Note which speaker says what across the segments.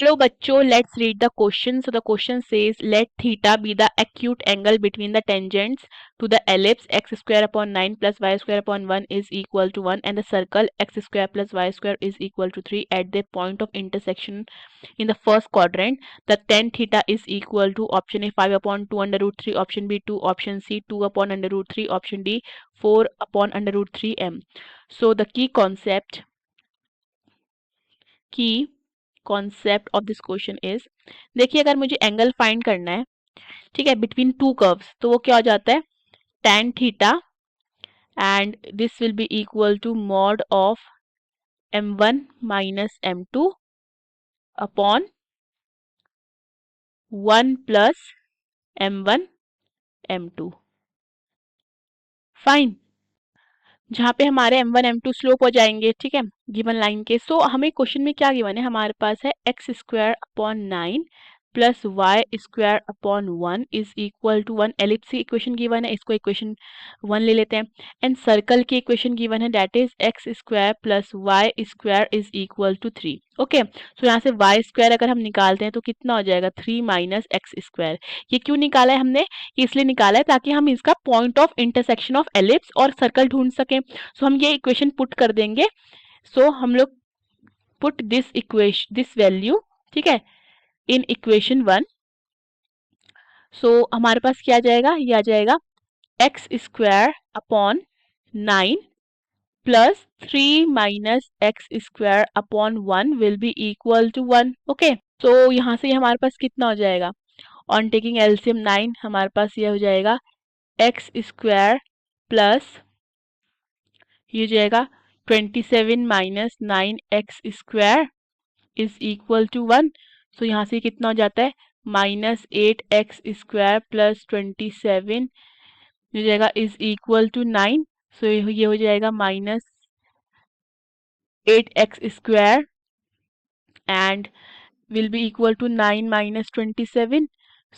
Speaker 1: Hello bachcho, let's read the question. So the question says, let theta be the acute angle between the tangents to the ellipse x square upon 9 plus y square upon 1 is equal to 1 and the circle x square plus y square is equal to 3 at the point of intersection in the first quadrant. The tan theta is equal to option A 5 upon 2 under root 3, option B 2, option C 2 upon under root 3, option D 4 upon under root 3m. So the key concept of this question is, देखिए अगर मुझे angle find करना है, ठीक है, between two curves, तो वो क्या हो जाता है, tan theta and this will be equal to mod of m1 minus m2 upon 1 plus m1 m2. Fine, जहाँ पे हमारे m1 m2 स्लोप हो जाएंगे, ठीक है, गिवन लाइन के. सो हमें क्वेश्चन में क्या गिवन है, हमारे पास है x square upon 9 plus y square upon 1 is equal to 1. Ellipse की इक्वेशन गिवन है, इसको इक्वेशन 1 ले लेते हैं. एंड सर्कल की इक्वेशन गिवन है, that is x square plus y square is equal to 3. Okay, so यहाँ से वाई स्क्वायर अगर हम निकालते हैं तो कितना हो जाएगा, 3 माइनस एक्स स्क्वायर. ये क्यों निकाला है हमने, इसलिए निकाला है ताकि हम इसका point of intersection of ellipse और सर्कल ढूंढ सकें. सो हम ये इक्वेशन पुट कर देंगे. सो हम लोग पुट दिस वैल्यू, ठीक है, इन इक्वेशन 1. सो हमारे पास क्या आ जाएगा, ये आ जाएगा x square upon 9 plus 3 minus x square upon 1 will be equal to 1. Okay, तो यहाँ से हमारे पास कितना हो जाएगा, ऑन टेकिंग एलसीएम 9 हमारे पास ये हो जाएगा एक्स स्क्वायर प्लस ये हो जाएगा 27 minus 9x square is equal to 1. So यहाँ से कितना हो जाता है, माइनस 8x स्क्वायर प्लस 27 हो जाएगा इज इक्वल टू 9. सो ये हो जाएगा minus 8x square and will be equal to 9 minus 27.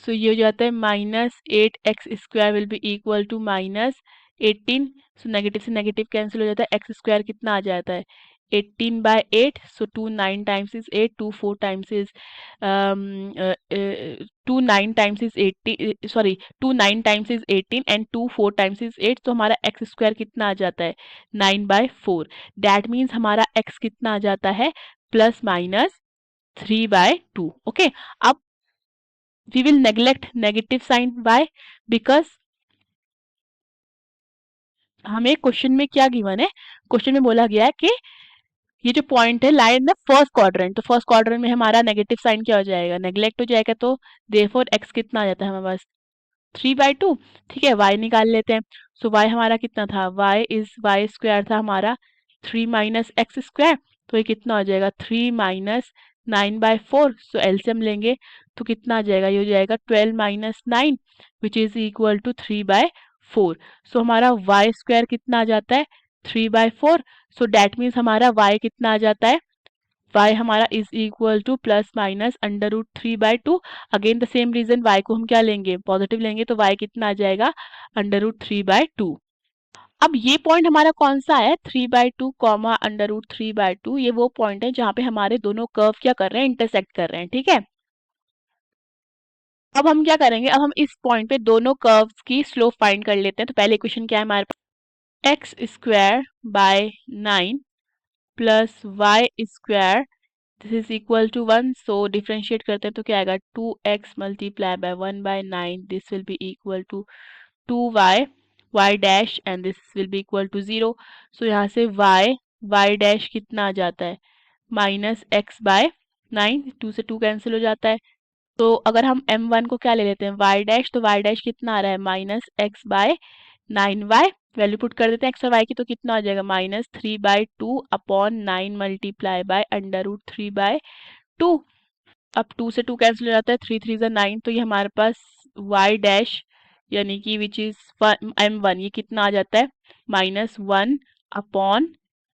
Speaker 1: So ये हो जाता है minus 8x square will be equal to minus 18. So negative से नेगेटिव कैंसिल हो जाता है, एक्स स्क्वायर कितना आ जाता है 18 by 8. So 2 9 times is 8, 2 4 times is 2 9 times is 80, sorry 2 9 times is 18 and 2 4 times is 8. तो हमारा एक्स स्क्वायर कितना आ जाता है 9 बाय 4. दैट मीन्स हमारा एक्स कितना आ जाता है, प्लस माइनस 3 बाय 2. ओके, अब we will neglect negative sign. why, because हमें क्वेश्चन में क्या गिवन है, क्वेश्चन में बोला गया है कि ये जो पॉइंट है लाई इन द फर्स्ट क्वाड्रेंट, तो फर्स्ट क्वाड्रेंट में हमारा नेगेटिव साइन क्या हो जाएगा, नेग्लेक्ट हो जाएगा. तो देयरफॉर एक्स कितना आ जाता है हमारे पास 3 बाई 2. ठीक है, वाई निकाल लेते हैं. सो वाई हमारा कितना था, वाई स्क्वायर था हमारा 3 माइनस एक्स स्क्वायर. तो ये कितना हो जाएगा 3 माइनस 9 बाय 4. सो एलसीएम लेंगे तो कितना आ जाएगा, ये हो जाएगा 12 minus 9 which is equal to 3 by 4. So हमारा वाई स्क्वायर कितना आ जाता है 3 बाय 4. सो डैट मीन्स हमारा वाई कितना आ जाता है, y हमारा is equal to plus minus under root 3 by 2. Again the same reason, y को हम क्या लेंगे, पॉजिटिव लेंगे, तो y कितना आ जाएगा अंडर रूट 3 बाय 2. अब ये पॉइंट हमारा कौन सा है, 3 by 2 comma under root 3 by 2. ये वो पॉइंट है जहां पे हमारे दोनों कर्व क्या कर रहे हैं, इंटरसेक्ट कर रहे हैं. ठीक है, अब हम क्या करेंगे, अब हम इस पॉइंट पे दोनों कर्व्स की स्लोप फाइंड कर लेते हैं. तो पहले इक्वेशन क्या है हमारे पास, x square by 9 plus y square this is equal to 1. So differentiate करते हैं तो क्या आएगा, 2x multiply by 1 by 9 this will be equal to 2y y dash and this will be equal to 0. So यहाँ से y dash कितना आ जाता है, माइनस x बाय 9, 2 से 2 कैंसिल हो जाता है. तो अगर हम m1 को क्या ले लेते हैं y डैश, तो y डैश कितना आ रहा है, minus x by 9y. Value put कर देते हैं एक्स और वाई की, तो कितना आ जाएगा, minus 3 by 2 upon 9 multiply by under root 3 by 2. अब 2 से 2 कैंसिल हो जाता है, 3 3 9. तो ये हमारे पास y डैश यानी कि विच इज m1, ये कितना आ जाता है, minus 1 upon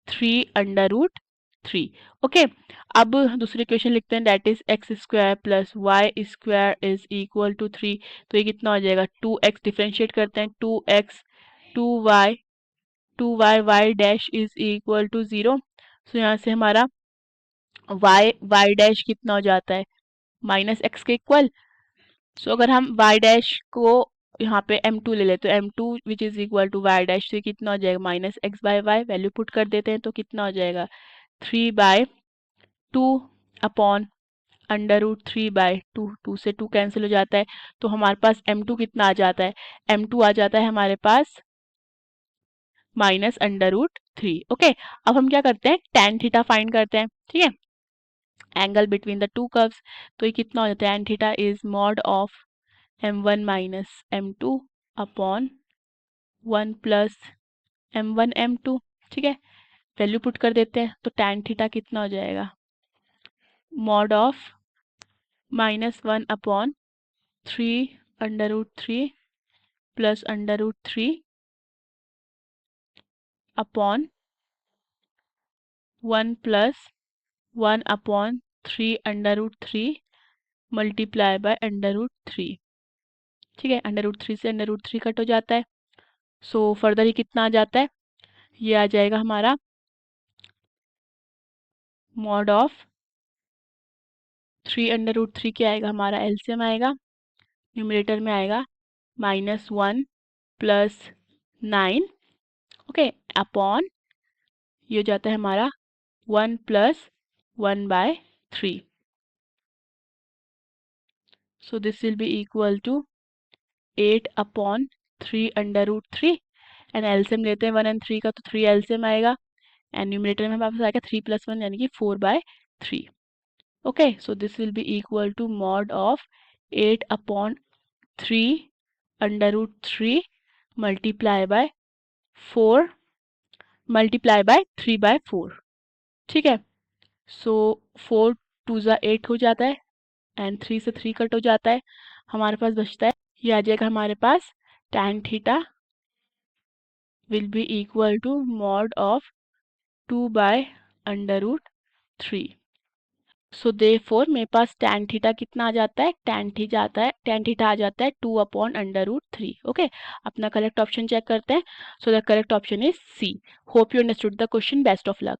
Speaker 1: 3 under root 3. Okay, अब दूसरी इक्वेशन लिखते हैं, that is x square plus y square is equal to 3. तो ये कितना हो जाएगा, 2x डिफ्रेंशिएट करते हैं, 2x 2y y dash is equal to 0. So यहाँ से हमारा वाई डैश कितना हो जाता है माइनस एक्स के इक्वल। सो अगर हम वाई डैश को यहाँ पे m2 ले लेते तो m2 which is equal to y dash से कितना हो जाएगा minus x by y, value put कर देते हैं तो कितना हो जाएगा 3/2 अपॉन √3/2, 2 से 2 कैंसिल हो जाता है तो हमारे पास m2 कितना आ जाता है, m2 आ जाता है हमारे पास -√3। ओके, अब हम क्या करते हैं tan थीटा फाइंड करते हैं, ठीक है, angle between the two curves. तो ये कितना हो जाता है tan theta is mod of m1 minus m2 upon 1 plus m1 m2, ठीक है, वैल्यू पुट कर देते हैं तो tan थीटा कितना हो जाएगा mod of -1 upon 3√3 plus √3 upon 1 plus 1 upon 3√3 multiply bye √3, ठीक है, √3 से √3 कट हो जाता है। सो फर्दर ये कितना आ जाता है, ये आ जाएगा हमारा मॉड ऑफ 3√3 क्या आएगा हमारा एलसीएम आएगा, न्यूमरेटर में आएगा -1 प्लस 9, ओके, अपॉन ये हो जाता है हमारा 1 plus 1/3। So this will be equal to 8 upon 3√3 and LCM लेते हैं 1 एंड 3 का तो 3 एलसीएम आएगा एंड न्यूमरेटर में वापस आएगा 3 + 1 यानी कि 4/3। Okay, so this will be equal to mod of 8 upon 3√3 multiply by 4 multiply by 3/4, ठीक है। सो 4 2 ज़ा 8 हो जाता है एंड 3 से 3 कट हो जाता है, हमारे पास बचता है ये आ जाएगा हमारे पास tan theta will be equal to mod of 2/√3। So therefore मेरे पास tan थीटा कितना आ जाता है, tan थीटा आ जाता है 2/√3। ओके, अपना करेक्ट ऑप्शन चेक करते हैं। So the correct option is C. Hope you understood the question, best of luck.